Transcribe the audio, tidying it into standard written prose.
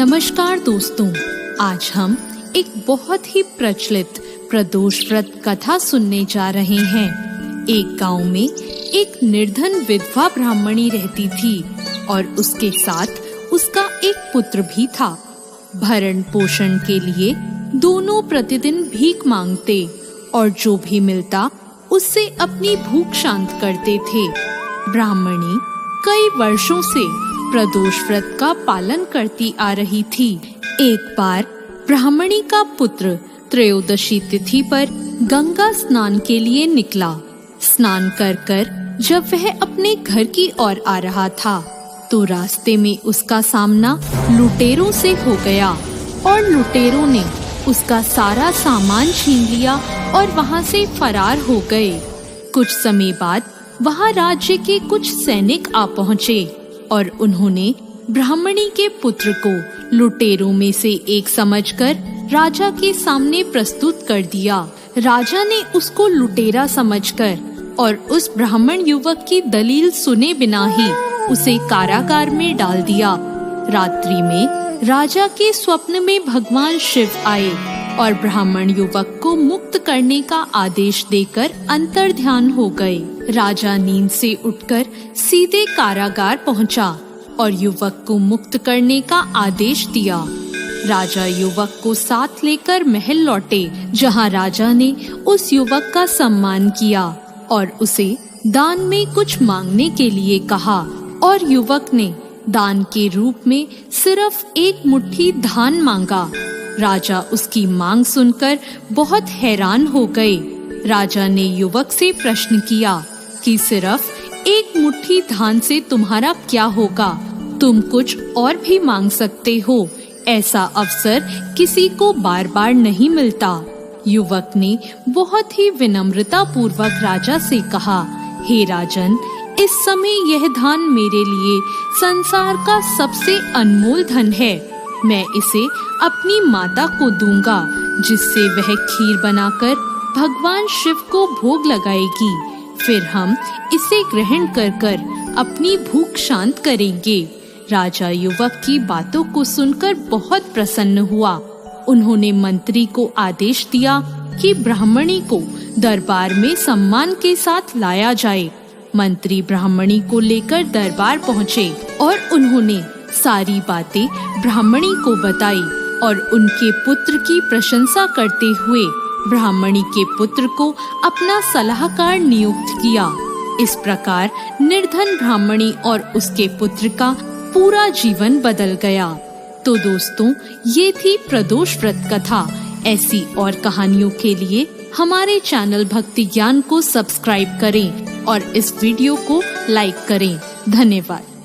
नमस्कार दोस्तों, आज हम एक बहुत ही प्रचलित प्रदोष व्रत कथा सुनने जा रहे हैं। एक गांव में एक निर्धन विधवा ब्राह्मणी रहती थी और उसके साथ उसका एक पुत्र भी था। भरण पोषण के लिए दोनों प्रतिदिन भीख मांगते और जो भी मिलता उससे अपनी भूख शांत करते थे। ब्राह्मणी कई वर्षों से प्रदोष व्रत का पालन करती आ रही थी। एक बार ब्राह्मणी का पुत्र त्रयोदशी तिथि पर गंगा स्नान के लिए निकला। स्नान कर जब वह अपने घर की ओर आ रहा था तो रास्ते में उसका सामना लुटेरों से हो गया और लुटेरों ने उसका सारा सामान छीन लिया और वहां से फरार हो गए। कुछ समय बाद वहां राज्य के कुछ सैनिक आ पहुँचे और उन्होंने ब्राह्मणी के पुत्र को लुटेरों में से एक समझकर राजा के सामने प्रस्तुत कर दिया। राजा ने उसको लुटेरा समझकर और उस ब्राह्मण युवक की दलील सुने बिना ही उसे कारागार में डाल दिया। रात्रि में राजा के स्वप्न में भगवान शिव आए और ब्राह्मण युवक को मुक्त करने का आदेश देकर अंतर्ध्यान हो गए। राजा नींद से उठकर सीधे कारागार पहुंचा और युवक को मुक्त करने का आदेश दिया। राजा युवक को साथ लेकर महल लौटे, जहां राजा ने उस युवक का सम्मान किया और उसे दान में कुछ मांगने के लिए कहा और युवक ने दान के रूप में सिर्फ एक मुट्ठी धान मांगा। राजा उसकी मांग सुनकर बहुत हैरान हो गए। राजा ने युवक से प्रश्न किया कि सिर्फ एक मुट्ठी धान से तुम्हारा क्या होगा? तुम कुछ और भी मांग सकते हो। ऐसा अवसर किसी को बार बार नहीं मिलता। युवक ने बहुत ही विनम्रता पूर्वक राजा से कहा, हे राजन, इस समय यह धान मेरे लिए संसार का सबसे अनमोल धन है। मैं इसे अपनी माता को दूंगा, जिससे वह खीर बनाकर भगवान शिव को भोग लगाएगी। फिर हम इसे ग्रहण कर अपनी भूख शांत करेंगे। राजा युवक की बातों को सुनकर बहुत प्रसन्न हुआ। उन्होंने मंत्री को आदेश दिया कि ब्राह्मणी को दरबार में सम्मान के साथ लाया जाए। मंत्री ब्राह्मणी को लेकर दरबार पहुँचे और उन्होंने सारी बातें ब्राह्मणी को बताई और उनके पुत्र की प्रशंसा करते हुए ब्राह्मणी के पुत्र को अपना सलाहकार नियुक्त किया। इस प्रकार निर्धन ब्राह्मणी और उसके पुत्र का पूरा जीवन बदल गया। तो दोस्तों, ये थी प्रदोष व्रत कथा। ऐसी और कहानियों के लिए हमारे चैनल भक्ति ज्ञान को सब्सक्राइब करें और इस वीडियो को लाइक करें। धन्यवाद।